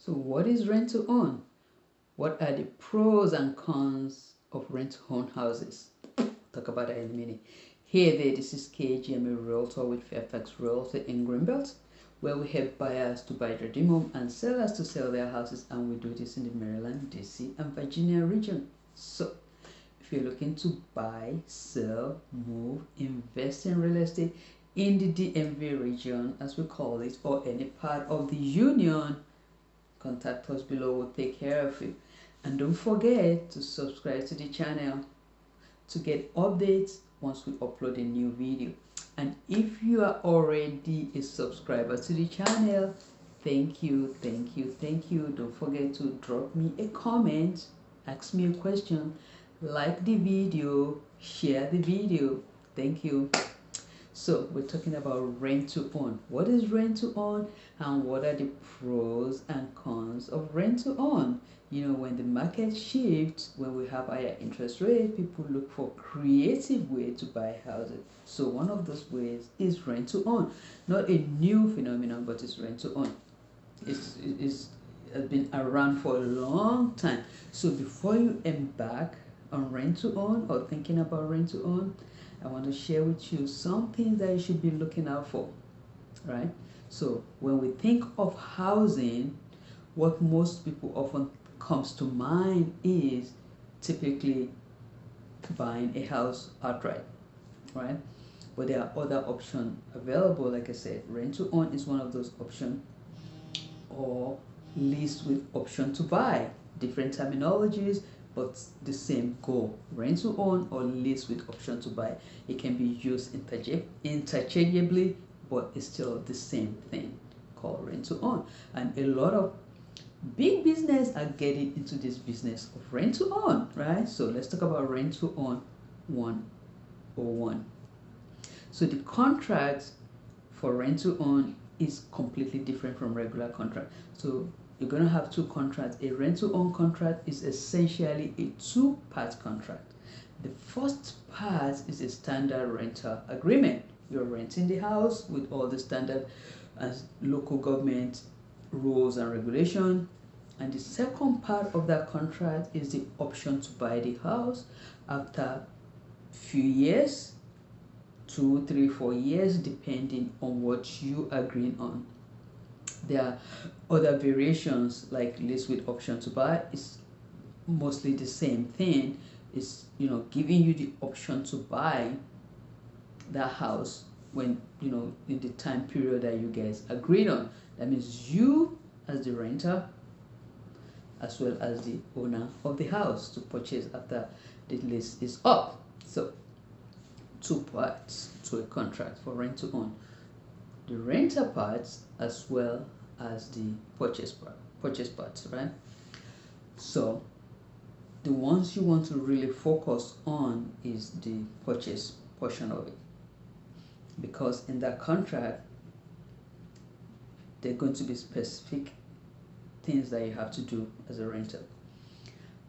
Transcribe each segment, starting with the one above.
So what is rent to own? What are the pros and cons of rent to own houses? Talk about that in a minute. Hey there, this is KGMA Realtor with Fairfax Realty in Greenbelt, where we help buyers to buy their dream home and sellers to sell their houses, and we do this in the Maryland, DC, and Virginia region. So, if you're looking to buy, sell, move, invest in real estate in the DMV region, as we call it, or any part of the union, contact us below. We'll take care of you. And don't forget to subscribe to the channel to get updates once we upload a new video. And if you are already a subscriber to the channel, thank you. Don't forget to drop me a comment, ask me a question, like the video, share the video. Thank you. So we're talking about rent to own. What is rent to own, and what are the pros and cons of rent to own? You know, when the market shifts, when we have higher interest rates, people look for creative way to buy houses. So one of those ways is rent to own. Not a new phenomenon, but it's rent to own. It's has been around for a long time. So before you embark on rent to own or thinking about rent to own, I want to share with you some things that you should be looking out for, right? So when we think of housing, what most people often comes to mind is typically buying a house outright, right? But there are other options available. Like I said, rent to own is one of those options, or lease with option to buy. Different terminologies, but the same goal: rent to own or lease with option to buy. It can be used interchangeably, but it's still the same thing, called rent to own. And a lot of big business are getting into this business of rent to own, right? So let's talk about rent to own 101. So the contract for rent to own is completely different from regular contract. So you're going to have two contracts. A rent to own contract is essentially a two-part contract. The first part is a standard rental agreement. You're renting the house with all the standard as local government rules and regulation. And the second part of that contract is the option to buy the house after few years, 2, 3, 4 years, depending on what you agree on. There are other variations like lease with option to buy. Is mostly the same thing. It's, you know, giving you the option to buy that house when, you know, in the time period that you guys agreed on. That means you as the renter as well as the owner of the house to purchase after the lease is up. So two parts to a contract for rent to own: the renter parts as well as the purchase parts, right? So the ones you want to really focus on is the purchase portion of it, because in that contract there are going to be specific things that you have to do as a renter.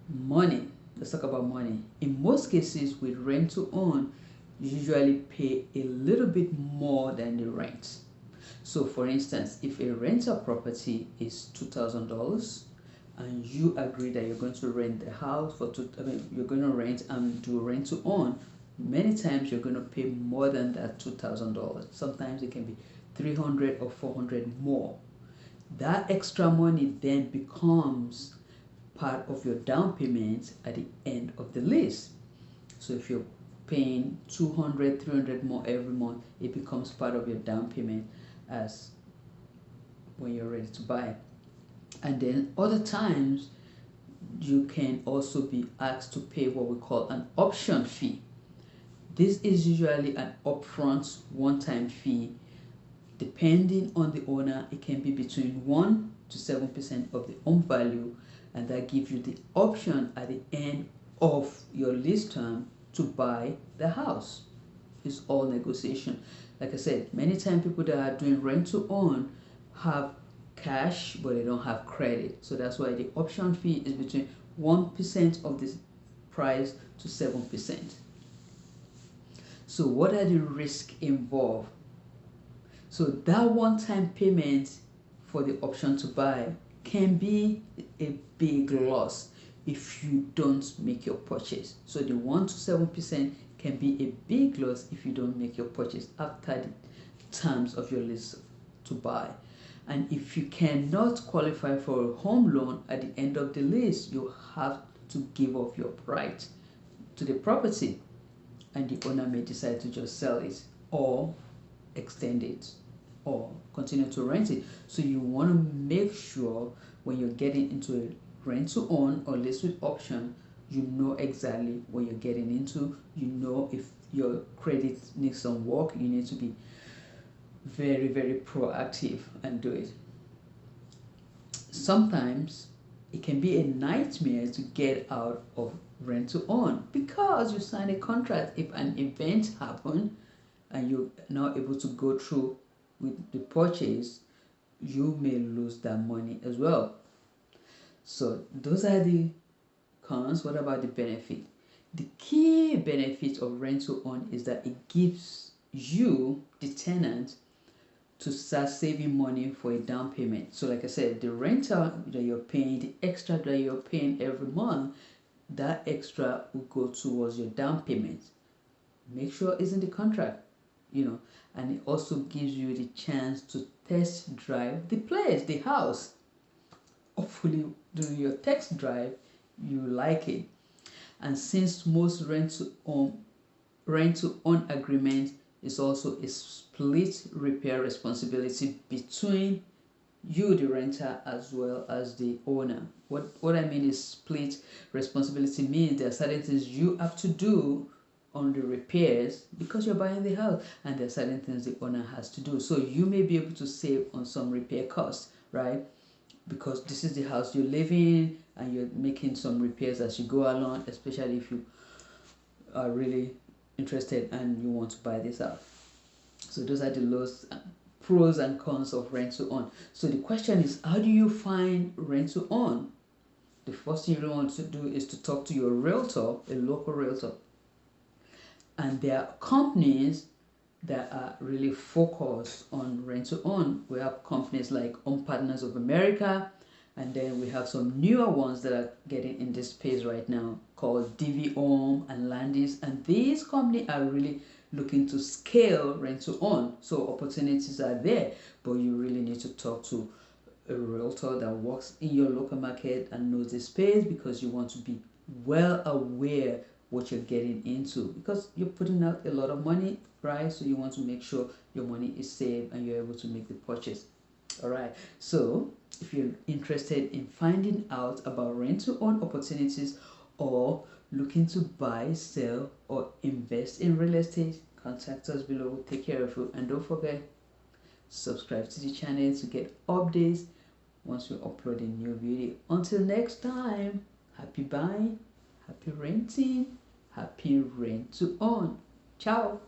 Money. Let's talk about money. In most cases with rent to own, you usually pay a little bit more than the rent. So for instance, if a rental property is $2,000 and you agree that you're going to rent the house for you're going to rent and do rent to own, many times you're going to pay more than that $2,000. Sometimes it can be $300 or $400 more. That extra money then becomes part of your down payment at the end of the lease. So if you're paying $200, $300 more every month, it becomes part of your down payment as when you're ready to buy. And then other times you can also be asked to pay what we call an option fee. This is usually an upfront one-time fee. Depending on the owner, it can be between 1 to 7% of the home value, and that gives you the option at the end of your lease term to buy the house. It's all negotiation. Like I said, many times people that are doing rent to own have cash, but they don't have credit. So that's why the option fee is between 1% of the price to 7%. So what are the risks involved? So that one-time payment for the option to buy can be a big loss if you don't make your purchase. So the 1 to 7% can be a big loss if you don't make your purchase after the terms of your lease to buy. And if you cannot qualify for a home loan at the end of the lease, you have to give up your right to the property, and the owner may decide to just sell it or extend it or continue to rent it. So you want to make sure when you're getting into a rent to own or lease with option, you know exactly what you're getting into. You know if your credit needs some work, you need to be very, very proactive and do it. Sometimes it can be a nightmare to get out of rent to own because you sign a contract. If an event happens and you're not able to go through with the purchase, you may lose that money as well. So those are the cons. What about the benefit? The key benefit of rent to own is that it gives you, the tenant, to start saving money for a down payment. So like I said, the rental that you're paying, the extra that you're paying every month, that extra will go towards your down payment. Make sure it's in the contract, and it also gives you the chance to test drive the place, the house. Hopefully during your test drive you like it. And since most rent to own agreement is also a split repair responsibility between you, the renter, as well as the owner. What I mean is split responsibility means there are certain things you have to do on the repairs because you're buying the house, and there are certain things the owner has to do. So you may be able to save on some repair costs, right? Because this is the house you live in and you're making some repairs as you go along, especially if you are really interested and you want to buy this house. So those are the pros and cons of rent to own. So the question is, how do you find rent to own? The first thing you want to do is to talk to your realtor, a local realtor. And there are companies that are really focused on rent to own. We have companies like Home Partners of America, and then we have some newer ones that are getting in this space right now called DV Home and Landis, and these companies are really looking to scale rent to own. So opportunities are there, but you really need to talk to a realtor that works in your local market and knows the space, because you want to be well aware what you're getting into, because you're putting out a lot of money, right? So you want to make sure your money is saved and you're able to make the purchase. All right, so if you're interested in finding out about rent to own opportunities or looking to buy, sell, or invest in real estate, contact us below. Take care of you, and don't forget, subscribe to the channel to get updates once we upload a new video. Until next time, happy buying, happy renting, happy rent to own. Ciao.